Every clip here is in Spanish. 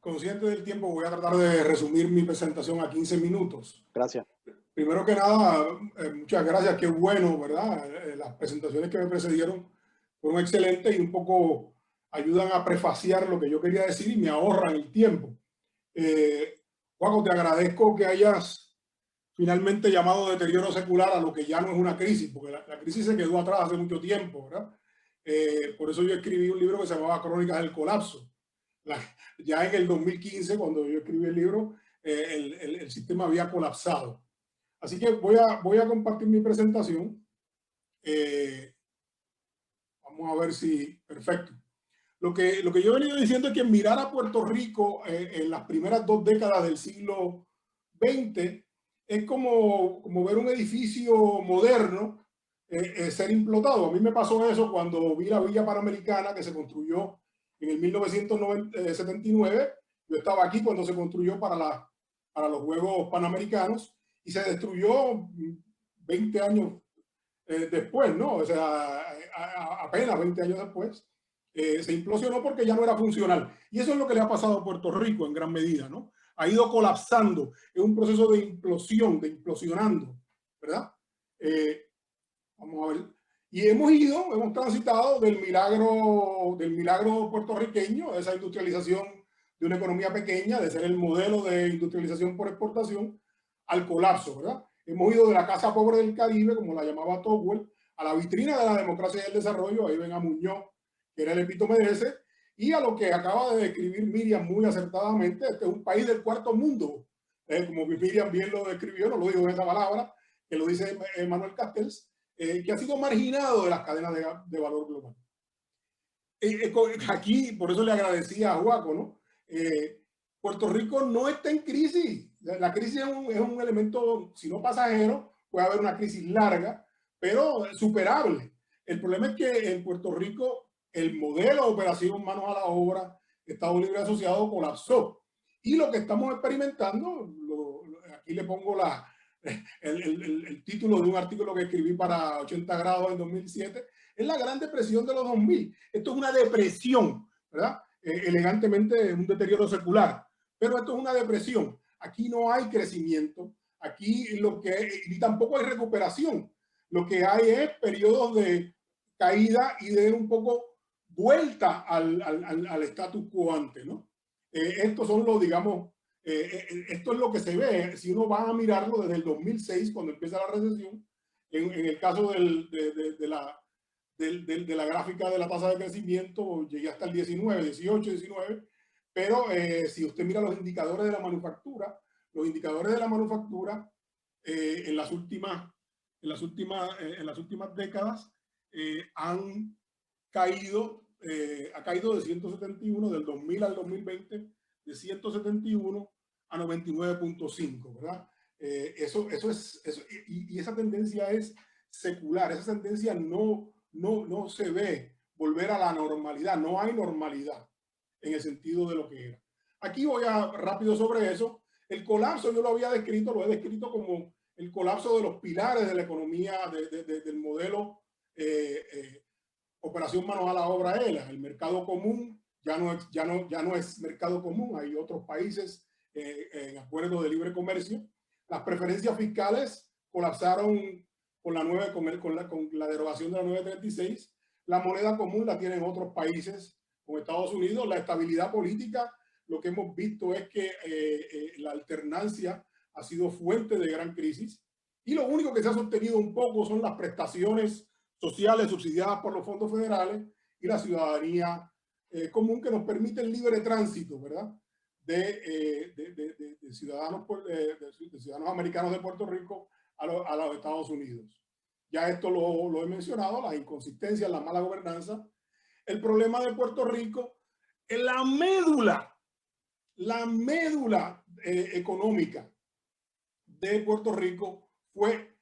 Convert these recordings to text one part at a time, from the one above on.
consciente del tiempo, voy a tratar de resumir mi presentación a 15 minutos. Gracias. Primero que nada, muchas gracias, qué bueno, ¿verdad? Las presentaciones que me precedieron fueron excelentes y un poco ayudan a prefaciar lo que yo quería decir y me ahorran el tiempo. Juaco, te agradezco que hayas finalmente llamado deterioro secular a lo que ya no es una crisis, porque la crisis se quedó atrás hace mucho tiempo, ¿verdad? Por eso yo escribí un libro que se llamaba Crónicas del Colapso. Ya en el 2015, cuando yo escribí el libro, el sistema había colapsado. Así que voy a compartir mi presentación. Vamos a ver si... Perfecto. Lo que yo he venido diciendo es que mirar a Puerto Rico en las primeras 2 décadas del siglo XX es como ver un edificio moderno ser implotado. A mí me pasó eso cuando vi la Villa Panamericana que se construyó en el 1979. Yo estaba aquí cuando se construyó para los Juegos Panamericanos y se destruyó 20 años después, ¿no? O sea, apenas 20 años después. Se implosionó porque ya no era funcional. Y eso es lo que le ha pasado a Puerto Rico en gran medida, ¿no? Ha ido colapsando, es un proceso de implosión, de implosionando, ¿verdad? Vamos a ver. Y hemos transitado del milagro puertorriqueño, esa industrialización de una economía pequeña, de ser el modelo de industrialización por exportación, al colapso, ¿verdad? Hemos ido de la casa pobre del Caribe, como la llamaba Tocqueville, a la vitrina de la democracia y el desarrollo. Ahí ven a Muñoz, que era el epítome de ese, y a lo que acaba de describir Miriam muy acertadamente, este es un país del cuarto mundo, como Miriam bien lo describió, no lo digo en esa palabra, que lo dice Manuel Castells, que ha sido marginado de las cadenas de valor global. Aquí, por eso le agradecía a Juaco, ¿no? Puerto Rico no está en crisis. La crisis es un elemento, si no pasajero, puede haber una crisis larga, pero superable. El problema es que en Puerto Rico el modelo de operación manos a la obra, Estado Libre Asociado, colapsó. Y lo que estamos experimentando, aquí le pongo el título de un artículo que escribí para 80 grados en 2007, es la Gran Depresión de los 2000. Esto es una depresión, ¿verdad? Elegantemente un deterioro secular, pero esto es una depresión. Aquí no hay crecimiento, aquí ni tampoco hay recuperación. Lo que hay es periodos de caída y de un poco vuelta al status quo ante, ¿no? Estos son los, digamos, esto es lo que se ve. Si uno va a mirarlo desde el 2006, cuando empieza la recesión, en el caso de la gráfica de la tasa de crecimiento, llegué hasta el 19, 18, 19, pero si usted mira los indicadores de la manufactura, en las últimas décadas han caído, ha caído de 171 del 2000 al 2020, de 171 a 99.5, ¿verdad? Eso y esa tendencia es secular, esa tendencia no se ve volver a la normalidad, no hay normalidad en el sentido de lo que era. Aquí voy rápido sobre eso. El colapso yo lo he descrito como el colapso de los pilares de la economía, del modelo operación manos a la obra ELA. El mercado común ya no es mercado común, hay otros países en acuerdo de libre comercio. Las preferencias fiscales colapsaron con la derogación de la 936. La moneda común la tienen otros países, como Estados Unidos. La estabilidad política, lo que hemos visto es que la alternancia ha sido fuente de gran crisis. Y lo único que se ha sostenido un poco son las prestaciones sociales subsidiadas por los fondos federales y la ciudadanía común, que nos permite el libre tránsito, ¿verdad? De ciudadanos americanos de Puerto Rico a los Estados Unidos. Ya esto lo he mencionado, las inconsistencias, la mala gobernanza. El problema de Puerto Rico es la médula económica de Puerto Rico fue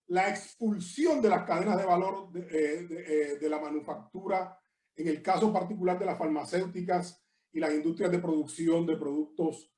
la expulsión de las cadenas de valor de la manufactura, en el caso particular de las farmacéuticas y las industrias de producción de productos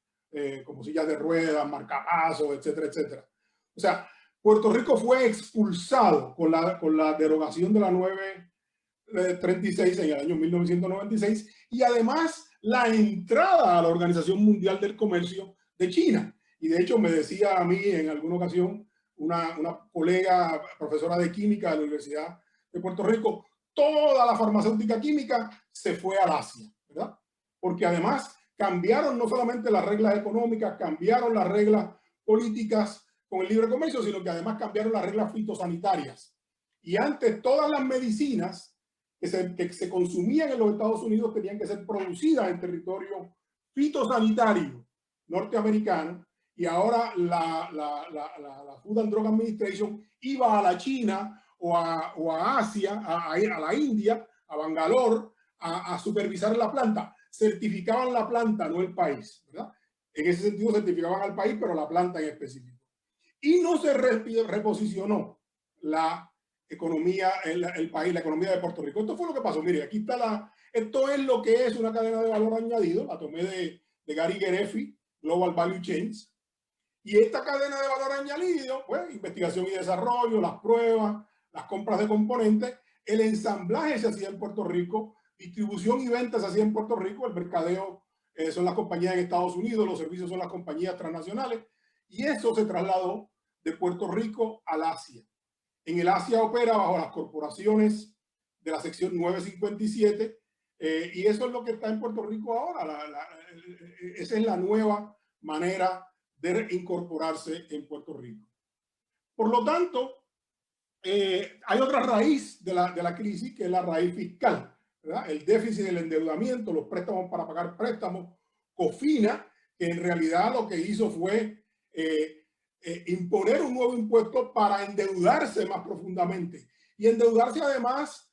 como sillas de ruedas, marcapasos, etcétera, etcétera. O sea, Puerto Rico fue expulsado con la derogación de la 936 en el año 1996, y además la entrada a la Organización Mundial del Comercio de China. Y de hecho me decía a mí en alguna ocasión una colega profesora de química de la Universidad de Puerto Rico, toda la farmacéutica química se fue al Asia, ¿verdad? Porque además cambiaron no solamente las reglas económicas, cambiaron las reglas políticas con el libre comercio, sino que además cambiaron las reglas fitosanitarias. Y antes todas las medicinas que se consumían en los Estados Unidos tenían que ser producidas en territorio fitosanitario norteamericano, y ahora la Food and Drug Administration iba a la China o a Asia, a la India, a Bangalore, a supervisar la planta. Certificaban la planta, no el país, ¿verdad? En ese sentido certificaban al país, pero la planta en específico. Y no se reposicionó la economía, el país, la economía de Puerto Rico. Esto fue lo que pasó. Mire, aquí está esto es lo que es una cadena de valor añadido. La tomé de Gary Gerefi, Global Value Chains. Y esta cadena de valor añadido, pues, investigación y desarrollo, las pruebas, las compras de componentes, el ensamblaje se hacía en Puerto Rico, distribución y venta se hacía en Puerto Rico, el mercadeo son las compañías en Estados Unidos, los servicios son las compañías transnacionales, y eso se trasladó de Puerto Rico al Asia. En el Asia opera bajo las corporaciones de la sección 957, y eso es lo que está en Puerto Rico ahora. Esa es la nueva manera de incorporarse en Puerto Rico. Por lo tanto, hay otra raíz de la crisis, que es la raíz fiscal, ¿verdad? El déficit del endeudamiento, los préstamos para pagar préstamos, COFINA, que en realidad lo que hizo fue imponer un nuevo impuesto para endeudarse más profundamente, y endeudarse además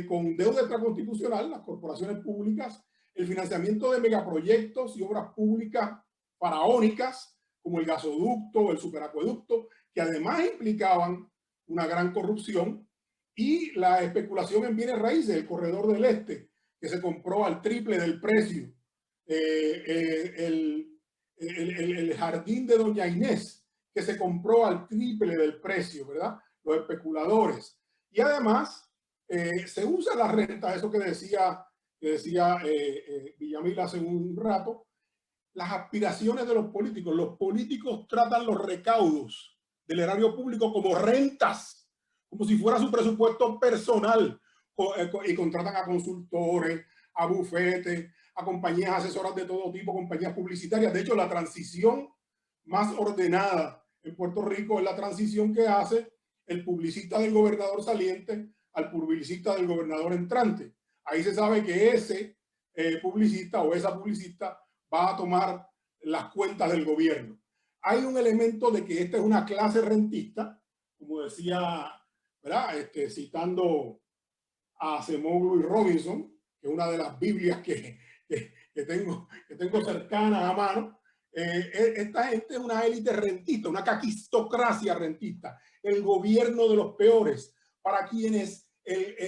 con deuda extraconstitucional, las corporaciones públicas, el financiamiento de megaproyectos y obras públicas faraónicas, como el gasoducto, el superacueducto, que además implicaban una gran corrupción, y la especulación en bienes raíces, el corredor del este, que se compró al triple del precio, el jardín de Doña Inés, que se compró al triple del precio, ¿verdad? Los especuladores. Y además se usa la renta, eso que decía Villamil hace un rato, las aspiraciones de los políticos. Los políticos tratan los recaudos del erario público como rentas, como si fuera su presupuesto personal, y contratan a consultores, a bufetes, a compañías asesoras de todo tipo, compañías publicitarias. De hecho, la transición más ordenada en Puerto Rico es la transición que hace el publicista del gobernador saliente al publicista del gobernador entrante. Ahí se sabe que ese publicista o esa publicista va a tomar las cuentas del gobierno. Hay un elemento de que esta es una clase rentista, como decía, ¿verdad? Citando a Acemoglu y Robinson, que es una de las Biblias que tengo cercanas a mano. Esta gente es una élite rentista, una caquistocracia rentista, el gobierno de los peores, para quienes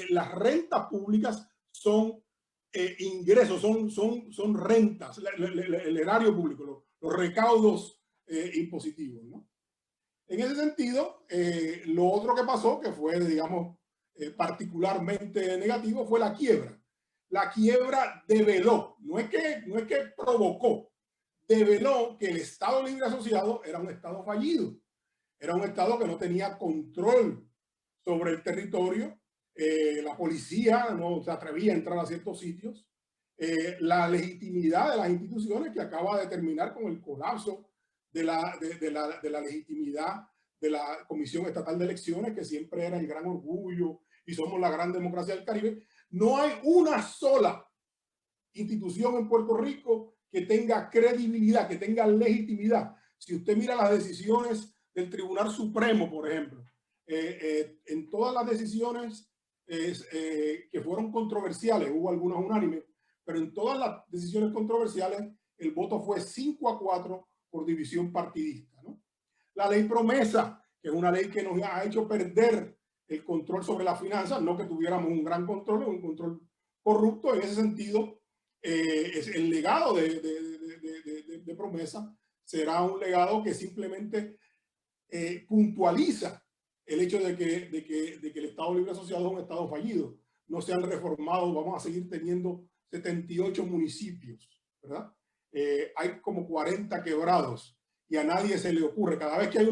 las rentas públicas son ingresos, son rentas, el erario público, los recaudos impositivos, ¿no? En ese sentido, lo otro que pasó, que fue, digamos, particularmente negativo, fue la quiebra. La quiebra develó, no es que provocó, develó que el Estado Libre Asociado era un Estado fallido, era un Estado que no tenía control sobre el territorio, la policía no se atrevía a entrar a ciertos sitios, la legitimidad de las instituciones, que acaba de terminar con el colapso de la legitimidad de la Comisión Estatal de Elecciones, que siempre era el gran orgullo y somos la gran democracia del Caribe. No hay una sola institución en Puerto Rico que tenga credibilidad, que tenga legitimidad. Si usted mira las decisiones del Tribunal Supremo, por ejemplo, en todas las decisiones que fueron controversiales, hubo algunas unánimes, pero en todas las decisiones controversiales el voto fue 5-4 por división partidista, ¿no? La ley promesa, que es una ley que nos ha hecho perder el control sobre las finanzas, no que tuviéramos un gran control, un control corrupto. En ese sentido, es el legado de promesa será un legado que simplemente puntualiza el hecho de que el Estado Libre Asociado es un Estado fallido. No se han reformado, vamos a seguir teniendo 78 municipios, ¿verdad? Hay como 40 quebrados y a nadie se le ocurre. Cada vez que hay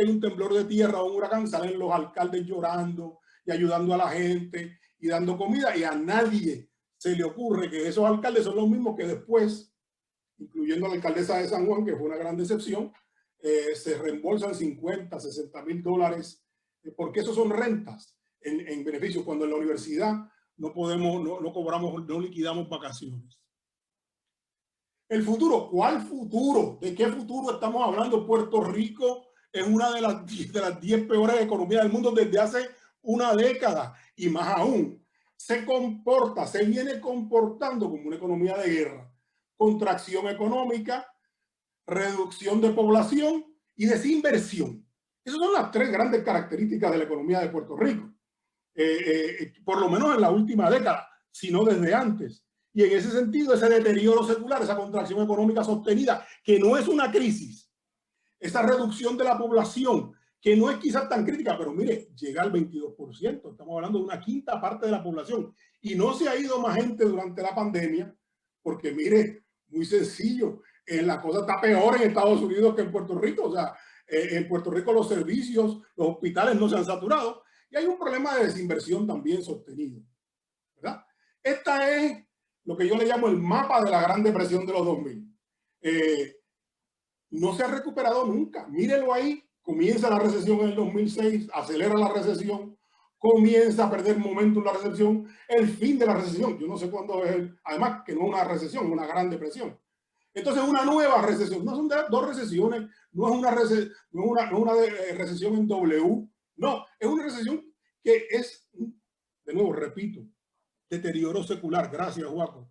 un temblor de tierra o un huracán, salen los alcaldes llorando y ayudando a la gente y dando comida, y a nadie se le ocurre que esos alcaldes son los mismos que después, incluyendo a la alcaldesa de San Juan, que fue una gran decepción, se reembolsan 50, 60 mil dólares, porque esos son rentas en beneficio, cuando en la universidad no podemos, no cobramos, no liquidamos vacaciones. El futuro, ¿cuál futuro? ¿De qué futuro estamos hablando? Puerto Rico es una de las 10 peores economías del mundo desde hace una década, y más aún, se viene comportando como una economía de guerra, contracción económica, reducción de población y desinversión. Esas son las 3 grandes características de la economía de Puerto Rico, por lo menos en la última década, si no desde antes. Y en ese sentido, ese deterioro secular, esa contracción económica sostenida, que no es una crisis, esa reducción de la población, que no es quizás tan crítica, pero mire, llega al 22%, estamos hablando de una quinta parte de la población, y no se ha ido más gente durante la pandemia, porque mire, muy sencillo, la cosa está peor en Estados Unidos que en Puerto Rico. O sea, en Puerto Rico los servicios, los hospitales no se han saturado, y hay un problema de desinversión también sostenido, ¿verdad? Esta es lo que yo le llamo el mapa de la Gran Depresión de los 2000. No se ha recuperado nunca. Mírenlo ahí. Comienza la recesión en el 2006, acelera la recesión, comienza a perder momento en la recesión, el fin de la recesión. Yo no sé cuándo es además que no es una recesión, una gran depresión. Entonces una nueva recesión. No son 2 recesiones, no es una recesión en W. No, es una recesión que es, de nuevo, repito, deterioro secular. Gracias, Juaco.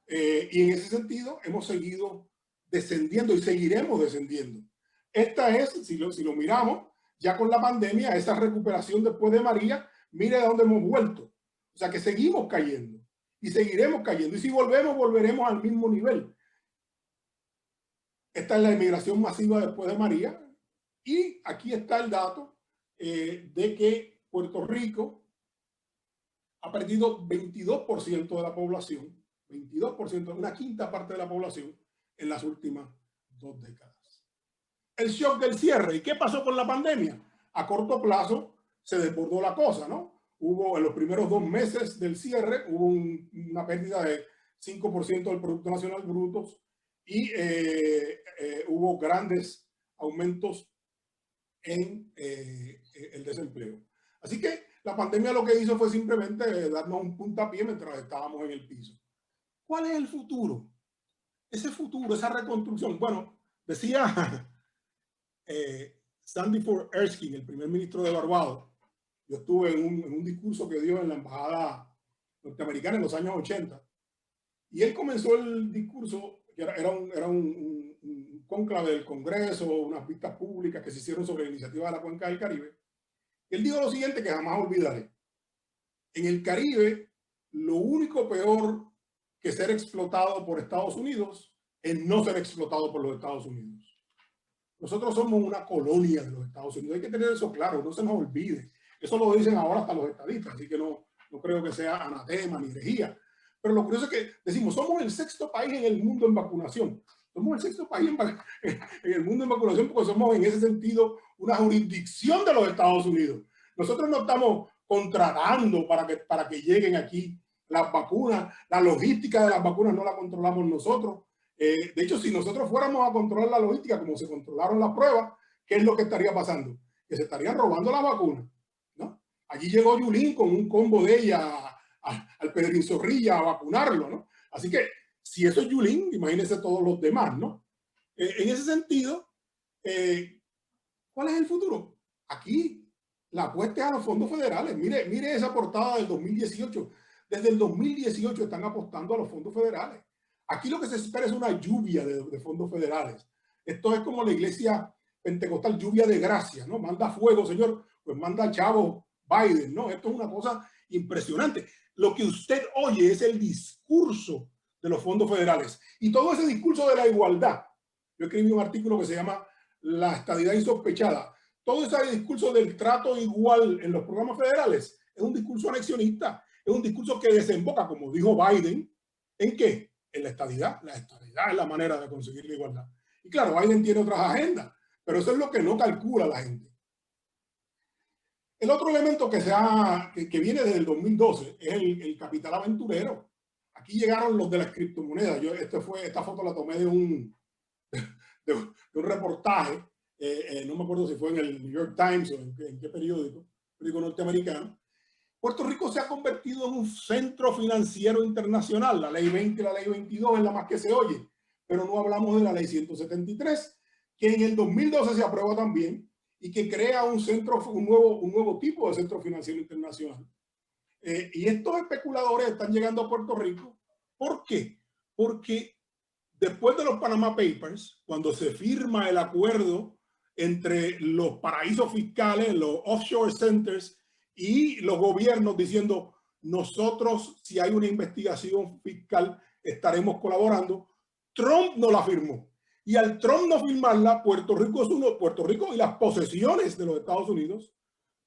Y en ese sentido hemos seguido descendiendo y seguiremos descendiendo. Esta es, si lo miramos, ya con la pandemia, esa recuperación después de María, mire de dónde hemos vuelto. O sea que seguimos cayendo y seguiremos cayendo. Y si volvemos, volveremos al mismo nivel. Esta es la inmigración masiva después de María. Y aquí está el dato de que Puerto Rico ha perdido 22% de la población, 22%, una quinta parte de la población en las últimas 2 décadas. El shock del cierre. ¿Y qué pasó con la pandemia? A corto plazo se desbordó la cosa, ¿no? Hubo en los primeros 2 meses del cierre, hubo una pérdida de 5% del Producto Nacional Bruto y hubo grandes aumentos en el desempleo. Así que la pandemia lo que hizo fue simplemente darnos un puntapié mientras estábamos en el piso. ¿Cuál es el futuro? Ese futuro, esa reconstrucción. Bueno, decía Sandy Ford Erskine, el primer ministro de Barbados. Yo estuve en un discurso que dio en la embajada norteamericana en los años 80, y él comenzó el discurso, que era un cónclave del Congreso, unas vistas públicas que se hicieron sobre la iniciativa de la Cuenca del Caribe. Él dijo lo siguiente, que jamás olvidaré: en el Caribe, lo único peor que ser explotado por Estados Unidos es no ser explotado por los Estados Unidos. Nosotros somos una colonia de los Estados Unidos. Hay que tener eso claro, no se nos olvide. Eso lo dicen ahora hasta los estadistas, así que no creo que sea anatema ni herejía. Pero lo curioso es que decimos, somos el 6º país en el mundo en vacunación. Somos el 6º país en el mundo en vacunación porque somos en ese sentido una jurisdicción de los Estados Unidos. Nosotros no estamos contratando para que lleguen aquí las vacunas. La logística de las vacunas no la controlamos nosotros. De hecho, si nosotros fuéramos a controlar la logística como se controlaron las pruebas, ¿qué es lo que estaría pasando? Que se estarían robando las vacunas, ¿no? Allí llegó Yulín con un combo de ella al Pedrín Zorrilla a vacunarlo, ¿no? Así que si eso es Yulín, imagínense todos los demás, ¿no? En ese sentido, ¿cuál es el futuro? Aquí la apuesta es a los fondos federales. Mire esa portada del 2018. Desde el 2018 están apostando a los fondos federales. Aquí lo que se espera es una lluvia de fondos federales. Esto es como la iglesia pentecostal, lluvia de gracia, ¿no? Manda fuego, Señor, pues manda chavo Biden, ¿no? Esto es una cosa impresionante. Lo que usted oye es el discurso de los fondos federales. Y todo ese discurso de la igualdad. Yo escribí un artículo que se llama La estadidad insospechada. Todo ese discurso del trato igual en los programas federales es un discurso anexionista. Es es un discurso que desemboca, como dijo Biden, ¿en qué? En la estadidad. La estadidad es la manera de conseguir la igualdad. Y claro, Biden tiene otras agendas, pero eso es lo que no calcula la gente. El otro elemento que viene desde el 2012 es el capital aventurero. Aquí llegaron los de las criptomonedas. Esta foto la tomé de un reportaje, no me acuerdo si fue en el New York Times o en qué periódico norteamericano. Puerto Rico se ha convertido en un centro financiero internacional. La ley 20 y la ley 22 es la más que se oye, pero no hablamos de la ley 173, que en el 2012 se aprueba también y que crea un nuevo tipo de centro financiero internacional. Y estos especuladores están llegando a Puerto Rico. ¿Por qué? Porque después de los Panama Papers, cuando se firma el acuerdo entre los paraísos fiscales, los offshore centers y los gobiernos diciendo nosotros, si hay una investigación fiscal, estaremos colaborando, Trump no la firmó. Y al Trump no firmarla, Puerto Rico y las posesiones de los Estados Unidos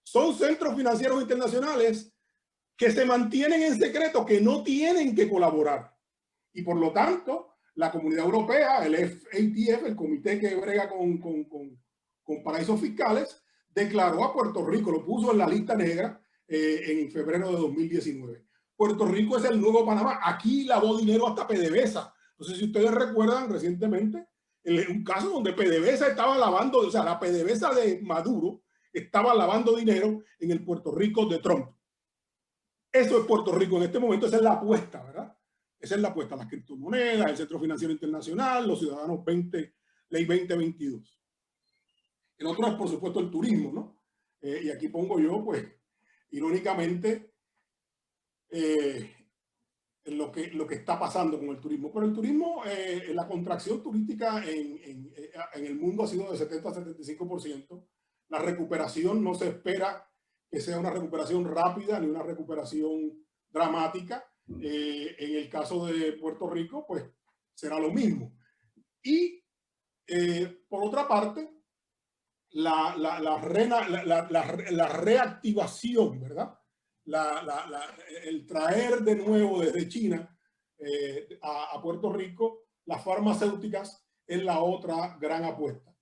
son centros financieros internacionales que se mantienen en secreto, que no tienen que colaborar. Y por lo tanto, la Comunidad Europea, el FATF, el comité que brega con paraísos fiscales, declaró a Puerto Rico, lo puso en la lista negra en febrero de 2019. Puerto Rico es el nuevo Panamá. Aquí lavó dinero hasta PDVSA. No sé si ustedes recuerdan recientemente un caso donde PDVSA estaba lavando, o sea, la PDVSA de Maduro estaba lavando dinero en el Puerto Rico de Trump. Eso es Puerto Rico en este momento, esa es la apuesta, ¿verdad? Esa es la apuesta, las criptomonedas, el Centro Financiero Internacional, los ciudadanos ley 2022. El otro es, por supuesto, el turismo, ¿no? Y aquí pongo yo, pues, irónicamente, lo que está pasando con el turismo. Pero el turismo, la contracción turística en el mundo ha sido de 70 a 75%. La recuperación no se espera que sea una recuperación rápida ni una recuperación dramática. En el caso de Puerto Rico, pues será lo mismo. Y por otra parte, la reactivación, ¿verdad? El traer de nuevo desde China a Puerto Rico las farmacéuticas es la otra gran apuesta.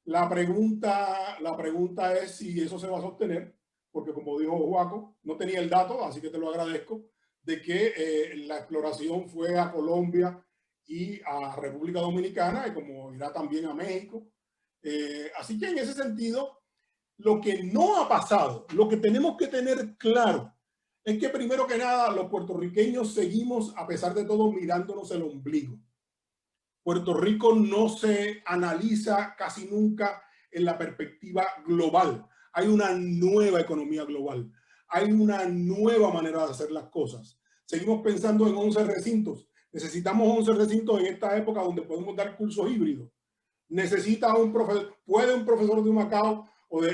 La pregunta es si eso se va a sostener, porque como dijo Joaco, no tenía el dato, así que te lo agradezco, de que la exploración fue a Colombia y a República Dominicana, y como irá también a México. Así que en ese sentido, lo que no ha pasado, lo que tenemos que tener claro, es que primero que nada los puertorriqueños seguimos, a pesar de todo, mirándonos el ombligo. Puerto Rico no se analiza casi nunca en la perspectiva global. Hay una nueva economía global. Hay una nueva manera de hacer las cosas. Seguimos pensando en 11 recintos. Necesitamos 11 recintos en esta época donde podemos dar cursos híbridos. Necesita un profesor, puede un profesor de Humacao o de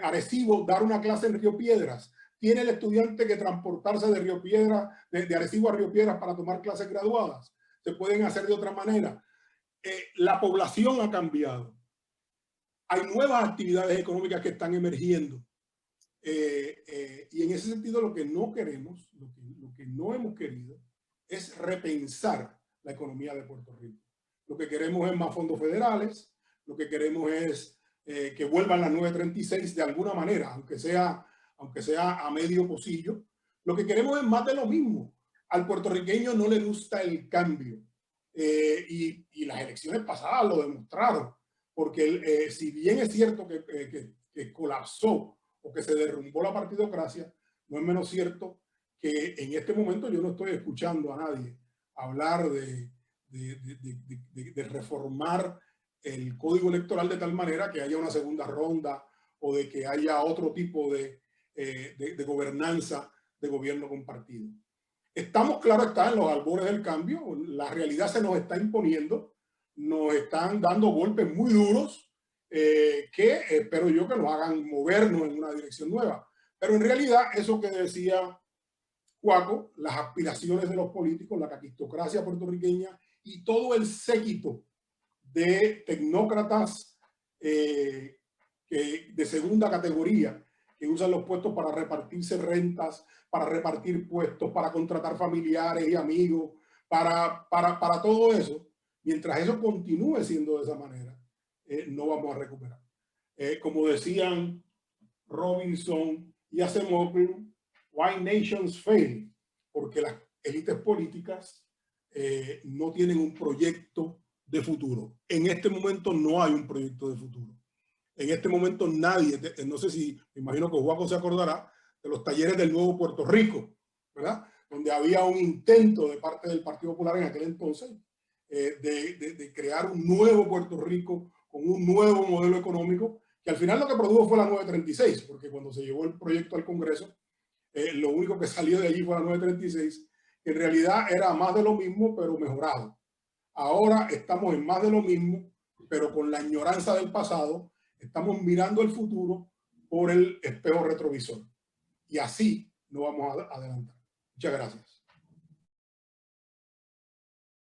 Arecibo dar una clase en Río Piedras. Tiene el estudiante que transportarse de Río Piedras, de Arecibo a Río Piedras para tomar clases graduadas. Se pueden hacer de otra manera. La población ha cambiado. Hay nuevas actividades económicas que están emergiendo. Y en ese sentido lo que no queremos, lo que no hemos querido, es repensar la economía de Puerto Rico. Lo que queremos es más fondos federales, lo que queremos es que vuelvan las 936 de alguna manera, aunque sea a medio pocillo. Lo que queremos es más de lo mismo. Al puertorriqueño no le gusta el cambio. Y las elecciones pasadas lo demostraron, porque si bien es cierto que colapsó o que se derrumbó la partidocracia, no es menos cierto que en este momento yo no estoy escuchando a nadie hablar de reformar el código electoral de tal manera que haya una segunda ronda o de que haya otro tipo de gobernanza de gobierno compartido. Estamos, claro está, en los albores del cambio. La realidad se nos está imponiendo. Nos están dando golpes muy duros que espero yo que nos hagan movernos en una dirección nueva. Pero en realidad, eso que decía Joaco, las aspiraciones de los políticos, la caquistocracia puertorriqueña y todo el séquito de tecnócratas de segunda categoría que usan los puestos para repartirse rentas, para repartir puestos, para contratar familiares y amigos, para todo eso, mientras eso continúe siendo de esa manera, no vamos a recuperar. Como decían Robinson y Acemoglu, why nations fail, porque las élites políticas no tienen un proyecto de futuro. En este momento no hay un proyecto de futuro. En este momento nadie, no sé si, me imagino que Juaco se acordará de los talleres del Nuevo Puerto Rico, ¿verdad? Donde había un intento de parte del Partido Popular en aquel entonces de crear un nuevo Puerto Rico con un nuevo modelo económico, que al final lo que produjo fue la 936, porque cuando se llevó el proyecto al Congreso, lo único que salió de allí fue la 936, que en realidad era más de lo mismo, pero mejorado. Ahora estamos en más de lo mismo, pero con la añoranza del pasado, estamos mirando el futuro por el espejo retrovisor. Y así no vamos a adelantar. Muchas gracias.